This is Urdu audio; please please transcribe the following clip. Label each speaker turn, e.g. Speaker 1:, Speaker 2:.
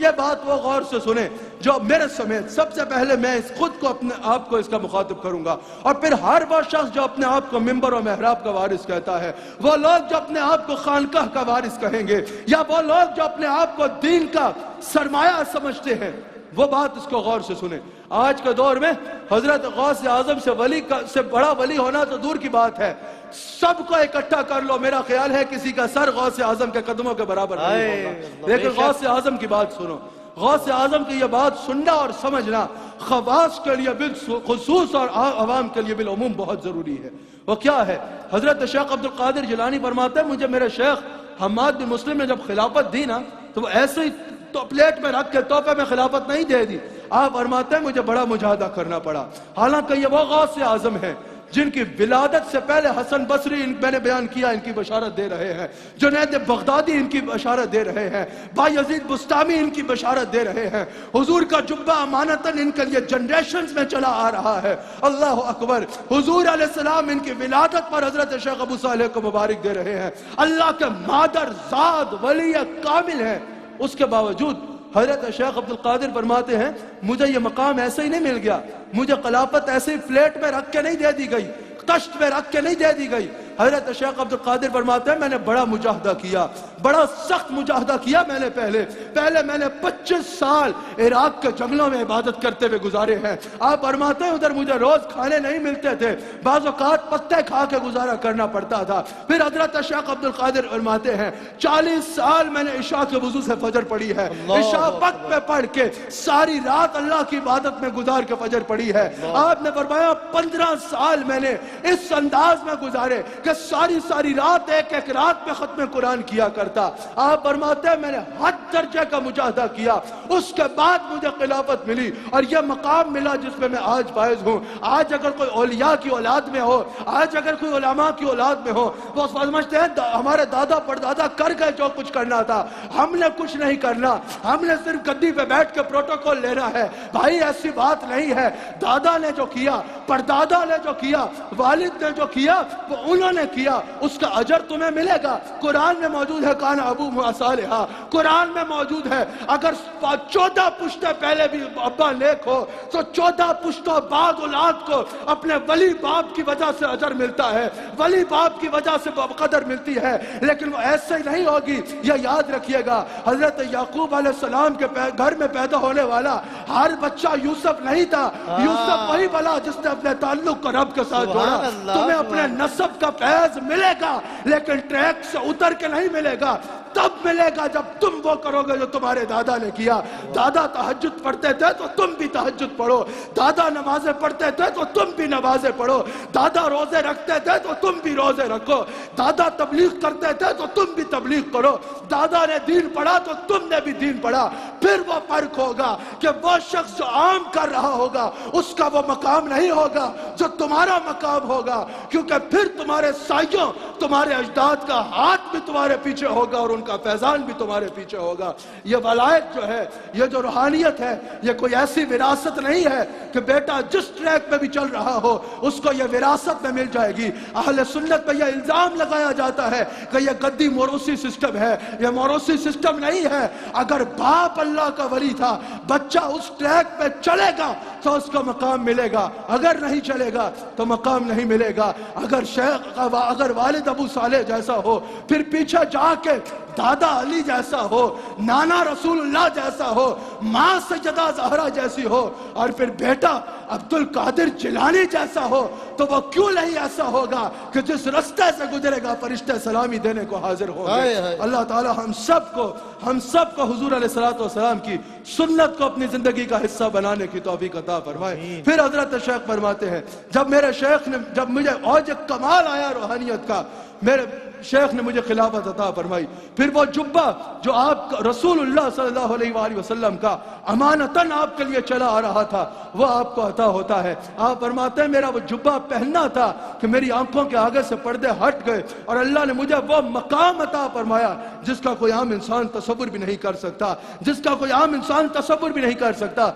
Speaker 1: یہ بات وہ غور سے سنیں جو میرے سمیت سب سے پہلے میں خود کو اپنے آپ کو اس کا مخاطب کروں گا، اور پھر ہر وہ شخص جو اپنے آپ کو منبر و محراب کا وارث کہتا ہے، وہ لوگ جو اپنے آپ کو خانقاہ کا وارث کہیں گے، یا وہ لوگ جو اپنے آپ کو دین کا سرمایہ سمجھتے ہیں، وہ بات اس کو غور سے سنیں۔ آج کے دور میں حضرت غوث اعظم سے بڑا ولی ہونا تو دور کی بات ہے، سب کو اکٹھا کر لو، میرا خیال ہے کسی کا سر غوث اعظم کے قدموں کے برابر نہیں ہوگا۔ لیکن غوث اعظم کی بات سنو، غوث اعظم کی یہ بات سننا اور سمجھنا خواص کے لیے بالخصوص اور عوام کے لیے بالعموم بہت ضروری ہے۔ وہ کیا ہے؟ حضرت شیخ عبد القادر جیلانی فرماتے ہیں، مجھے میرے شیخ حماد بن مسلم نے جب خلافت دی نا تو وہ ایسے ہی تو پلیٹ میں رکھ کے تحفے میں خلافت نہیں دے دی۔ آپ فرماتے ہیں مجھے بڑا مجاہدہ کرنا پڑا، حالانکہ یہ وہ غوث اعظم ہیں جن کی ولادت سے پہلے حسن بصری میں نے بیان کیا ان کی بشارت دے رہے ہیں، جنید بغدادی ان کی بشارت دے رہے ہیں، بایزید بستامی ان کی بشارت دے رہے ہیں، حضور کا جبہ امانتاً ان کے لیے جنریشنز میں چلا آ رہا ہے۔ اللہ اکبر، حضور علیہ السلام ان کی ولادت پر حضرت شیخ ابو صالح کو مبارک دے رہے ہیں، اللہ کے مادر زاد ولی کامل ہیں۔ اس کے باوجود حضرت شیخ عبد القادر فرماتے ہیں مجھے یہ مقام ایسے ہی نہیں مل گیا، مجھے خلافت ایسے ہی پلیٹ میں رکھ کے نہیں دے دی گئی، کشت میں رکھ کے نہیں دے دی گئی۔ حضرت شیخ عبد القادر فرماتے ہیں میں نے بڑا مجاہدہ کیا، بڑا سخت مجاہدہ کیا میں نے پہلے میں نے 25 سال عراق کے جنگلوں میں عبادت کرتے ہوئے گزارے ہیں۔ آپ فرماتے ہیں ادھر مجھے روز کھانے نہیں ملتے تھے، بعض اوقات پتے کھا کے گزارا کرنا پڑتا تھا۔ پھر حضرت شیخ عبد القادر فرماتے ہیں 40 سال میں نے عشاء کے وضو سے فجر پڑھی ہے، عشاء وقت پہ پڑھ کے ساری رات اللہ کی عبادت میں گزار کے فجر پڑھی ہے۔ آپ نے فرمایا 15 سال میں نے اس انداز میں گزارے کہ ساری رات ایک رات پہ ختم قرآن کیا کرتا۔ آپ فرماتے ہیں میں نے حد درجے کا مجاہدہ کیا، اس کے بعد مجھے خلافت ملی اور یہ مقام ملا جس میں میں آج فائز ہوں۔ آج اگر کوئی اولیاء کی اولاد میں ہو، آج اگر کوئی علماء کی اولاد میں ہو، وہ سمجھتے ہیں ہمارے دادا پردادا کر گئے جو کچھ کرنا تھا، ہم نے کچھ نہیں کرنا، ہم نے صرف گدی پہ بیٹھ کے پروٹوکول لینا ہے۔ بھائی ایسی بات نہیں ہے، دادا نے جو کیا، پردادا نے جو کیا، والد نے جو کیا وہ انہوں نے کیا، اس کا اجر تمہیں ملے گا۔ قرآن میں موجود ہے کان ابو صالحا، قرآن میں موجود ہے اگر 14 پشتیں پہلے بھی ابا نیک ہو تو 14 پشتوں بعد اولاد کو اپنے ولی باپ کی وجہ سے اجر ملتا ہے، ولی باپ کی وجہ سے قدر ملتی ہے، لیکن وہ ایسے ہی نہیں ہوگی۔ یہ یاد رکھیے گا حضرت یعقوب علیہ السلام کے گھر میں پیدا ہونے والا ہر بچہ یوسف نہیں تھا، یوسف وہی بلا جس نے اپنے تعلق کو رب کے ساتھ جوڑا۔ تمہیں اپنے نسب کا فیض ملے گا لیکن ٹریک سے اتر کے نہیں ملے گا، تب ملے گا جب تم وہ کرو گے جو تمہارے دادا نے کیا۔ دادا تہجد پڑھتے تھے تو تم بھی تہجد پڑھو، دادا نمازیں پڑھتے تھے تو تم بھی نمازیں پڑھو، دادا روزے رکھتے تھے تو تم بھی روزے رکھو، دادا تبلیغ کرتے تھے تو تم بھی تبلیغ کرو، دادا نے دین پڑھا تو تم نے بھی دین پڑھا۔ پھر وہ فرق ہوگا کہ وہ شخص جو عام کر رہا ہوگا اس کا وہ مقام نہیں ہوگا جو تمہارا مقام ہوگا، کیونکہ پھر تمہارے سائیوں، تمہارے اجداد کا ہاتھ بھی تمہارے پیچھے ہوگا اور ان کا فیضان بھی تمہارے پیچھے ہوگا۔ یہ ولایت جو ہے، یہ جو روحانیت ہے، یہ کوئی ایسی وراثت نہیں ہے کہ بیٹا جس ٹریک پہ بھی چل رہا ہو اس کو یہ وراثت میں مل جائے گی۔ اہل سنت پہ یہ الزام لگایا جاتا ہے کہ یہ گدی موروثی سسٹم ہے، یہ موروثی سسٹم نہیں ہے۔ اگر باپ اللہ کا ولی تھا، بچہ اس ٹریک پہ چلے گا تو اس کو مقام ملے گا، اگر نہیں چلے گا تو مقام نہیں ملے گا۔ اگر والد ابو صالح جیسا ہو، پھر پیچھے جا کے دادا علی جیسا ہو، نانا رسول اللہ جیسا ہو، ماں سیدہ زہرا جیسی ہو، اور پھر بیٹا عبد القادر جیلانی جیسا ہو، تو وہ کیوں نہیں ایسا ہوگا کہ جس رستے سے گزرے گا فرشتے سلامی دینے کو حاضر ہوں گے۔ اللہ تعالی ہم سب کو حضور علیہ السلام کی سنت کو اپنی زندگی کا حصہ بنانے کی توفیق عطا فرمائے۔ پھر حضرت شیخ فرماتے ہیں جب مجھے اوج کمال آیا روحانیت کا، میرے شیخ نے مجھے خلافت عطا فرمائی، پھر وہ جبہ جو آپ رسول اللہ صلی اللہ علیہ وآلہ وسلم کا امانتاً آپ کے لیے چلا آ رہا تھا وہ آپ کو عطا ہوتا ہے۔ آپ فرماتے ہیں میرا وہ جبہ پہننا تھا کہ میری آنکھوں کے آگے سے پردے ہٹ گئے اور اللہ نے مجھے وہ مقام عطا فرمایا جس کا کوئی عام انسان تصور بھی نہیں کر سکتا،